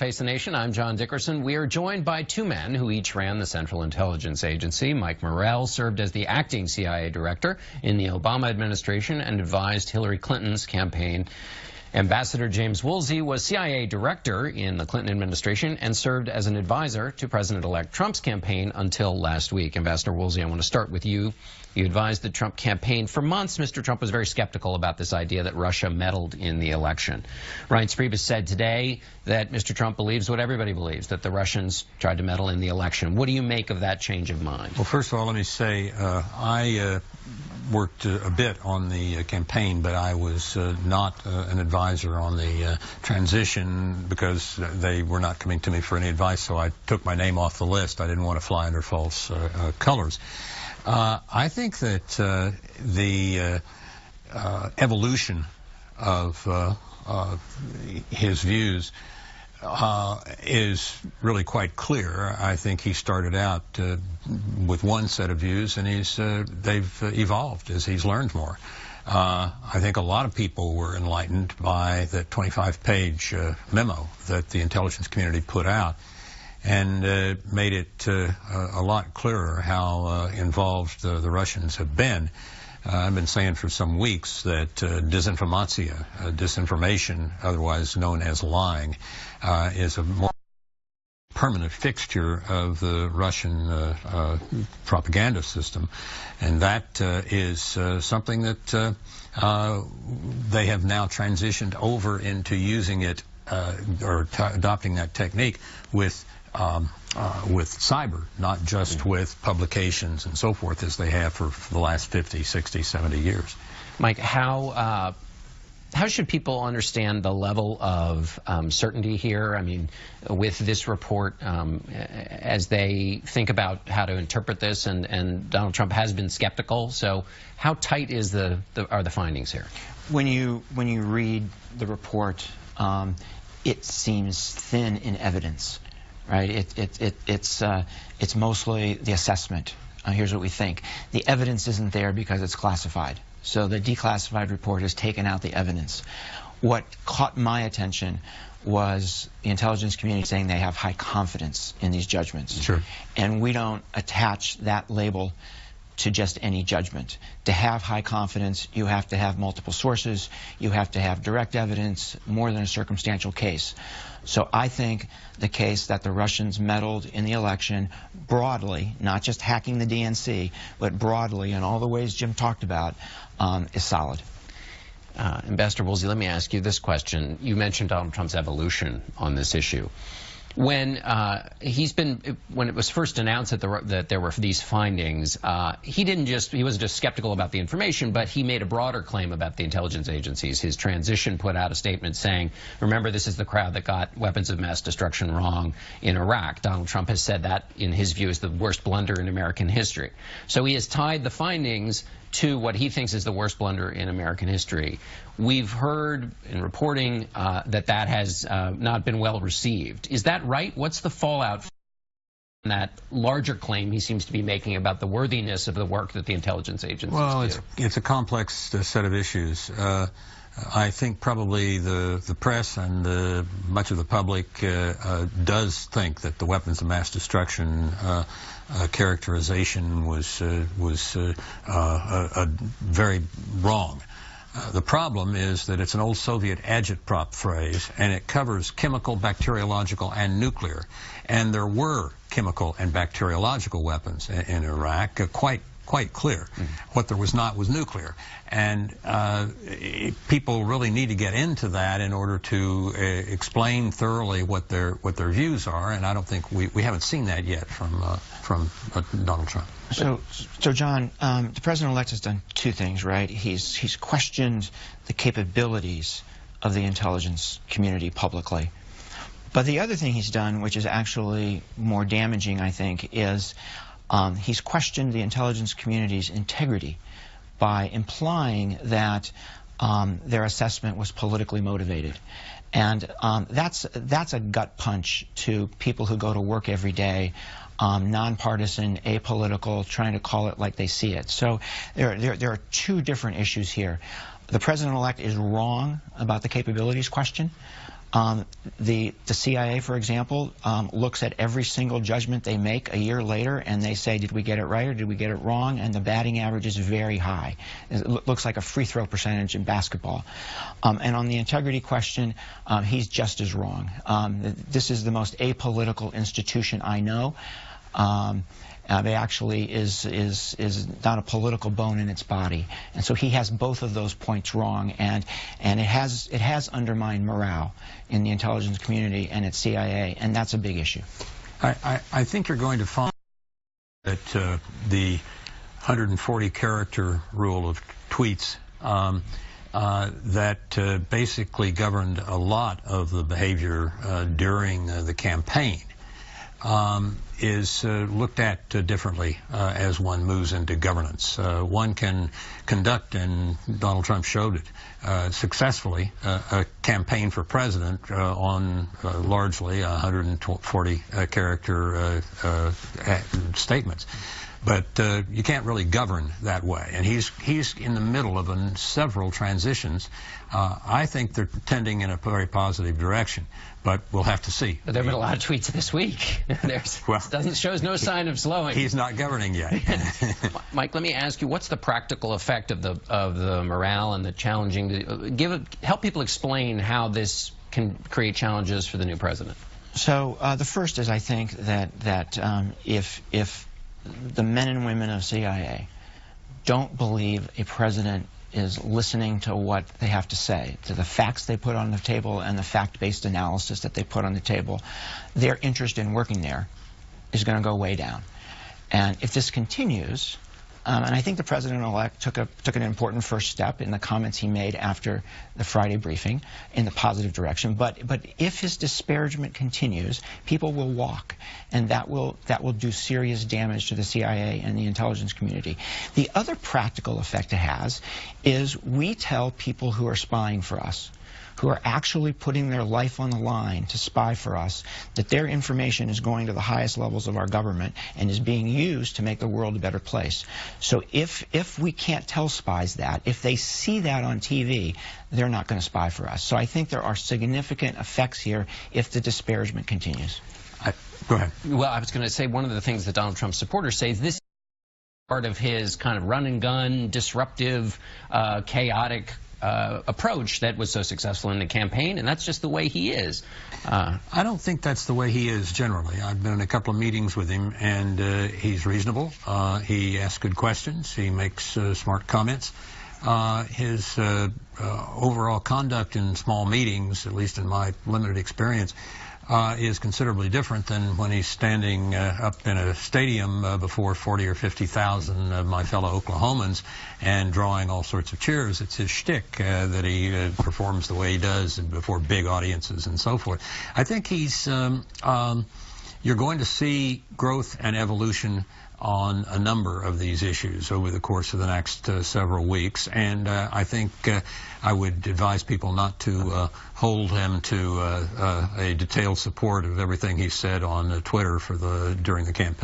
Face the Nation. I'm John Dickerson. We are joined by two men who each ran the Central Intelligence Agency. Mike Morrell served as the acting CIA director in the Obama administration and advised Hillary Clinton's campaign. Ambassador James Woolsey was CIA director in the Clinton administration and served as an advisor to President-elect Trump's campaign until last week. Ambassador Woolsey, I want to start with you. You advised the Trump campaign. For months, Mr. Trump was very skeptical about this idea that Russia meddled in the election. Ryan Priebus said today that Mr. Trump believes what everybody believes, that the Russians tried to meddle in the election. What do you make of that change of mind? Well, first of all, let me say I worked a bit on the campaign, but I was not an advisor on the transition because they were not coming to me for any advice, so I took my name off the list. I didn't want to fly under false colors. I think that the evolution of his views is really quite clear. I think he started out with one set of views, and they've evolved as he's learned more. I think a lot of people were enlightened by the 25-page memo that the intelligence community put out, and made it a lot clearer how involved the Russians have been. I've been saying for some weeks that disinformation, otherwise known as lying, is a more permanent fixture of the Russian propaganda system, and that is something that they have now transitioned over into using it or adopting that technique with cyber, not just with publications and so forth as they have for the last 50, 60, 70 years. Mike, how should people understand the level of certainty here? I mean, with this report, as they think about how to interpret this, and Donald Trump has been skeptical, so how tight is are the findings here? When you read the report, it seems thin in evidence. Right? It's mostly the assessment. Here's what we think. The evidence isn't there because it's classified. So the declassified report has taken out the evidence. What caught my attention was the intelligence community saying they have high confidence in these judgments. Sure. And we don't attach that label to just any judgment. To have high confidence, you have to have multiple sources, you have to have direct evidence, more than a circumstantial case. So I think the case that the Russians meddled in the election broadly, not just hacking the DNC, but broadly in all the ways Jim talked about, is solid. Ambassador Woolsey, let me ask you this question. You mentioned Donald Trump's evolution on this issue. When when it was first announced that there were these findings, he wasn't just skeptical about the information, but he made a broader claim about the intelligence agencies. His transition put out a statement saying, remember, this is the crowd that got weapons of mass destruction wrong in Iraq. Donald Trump has said that, in his view, is the worst blunder in American history. So he has tied the findings to what he thinks is the worst blunder in American history. We've heard in reporting that has not been well received. Is that right? What's the fallout from that larger claim he seems to be making about the worthiness of the work that the intelligence agencies do? Well, it's a complex set of issues. I think probably the press and much of the public does think that the weapons of mass destruction characterization was very wrong. The problem is that it's an old Soviet agitprop phrase, and it covers chemical, bacteriological, and nuclear. And there were chemical and bacteriological weapons in Iraq, quite clear. What there was not was nuclear. And people really need to get into that in order to explain thoroughly what their views are, and I don't think we haven't seen that yet from Donald Trump. So John, the president-elect has done two things, right? He's questioned the capabilities of the intelligence community publicly. But the other thing he's done, which is actually more damaging, I think, is he's questioned the intelligence community's integrity by implying that their assessment was politically motivated. And that's a gut punch to people who go to work every day, nonpartisan, apolitical, trying to call it like they see it. So there are two different issues here. The president-elect is wrong about the capabilities question. The CIA, for example, looks at every single judgment they make a year later, and they say, did we get it right or did we get it wrong? And the batting average is very high. It looks like a free throw percentage in basketball. And on the integrity question, he's just as wrong. This is the most apolitical institution I know. It actually is not a political bone in its body, and so he has both of those points wrong, and it has undermined morale in the intelligence community and at CIA, and that's a big issue. I think you're going to find that the 140-character rule of tweets that basically governed a lot of the behavior during the campaign is looked at differently as one moves into governance. One can conduct, and Donald Trump showed it successfully, a campaign for president on largely 140-character statements. But you can't really govern that way. And he's in the middle of several transitions. I think they're tending in a very positive direction, but we'll have to see. But there have been a lot of tweets this week. Shows no sign of slowing. He's not governing yet. Mike, let me ask you, what's the practical effect of the morale and the challenging? Help people explain how this can create challenges for the new president. So the first is, I think that if the men and women of CIA don't believe a president is listening to what they have to say, to the facts they put on the table and the fact-based analysis that they put on the table, their interest in working there is going to go way down. And if this continues, and I think the president-elect took an important first step in the comments he made after the Friday briefing in the positive direction. But if his disparagement continues, people will walk, and that will do serious damage to the CIA and the intelligence community. The other practical effect it has is we tell people who are spying for us, who are actually putting their life on the line to spy for us, that their information is going to the highest levels of our government and is being used to make the world a better place. So if we can't tell spies that, if they see that on TV, they're not going to spy for us. So I think there are significant effects here if the disparagement continues. Go ahead. Well, I was going to say, one of the things that Donald Trump's supporters say is this is part of his kind of run-and-gun, disruptive, chaotic approach that was so successful in the campaign, and that's just the way he is. I don't think that's the way he is generally. I've been in a couple of meetings with him, and he's reasonable. He asks good questions. He makes smart comments. His overall conduct in small meetings, at least in my limited experience, is considerably different than when he's standing up in a stadium before 40 or 50,000 of my fellow Oklahomans and drawing all sorts of cheers. It's his shtick that he performs the way he does before big audiences and so forth. I think he's you're going to see growth and evolution on a number of these issues over the course of the next several weeks, and I think I would advise people not to hold him to a detailed support of everything he said on Twitter during the campaign.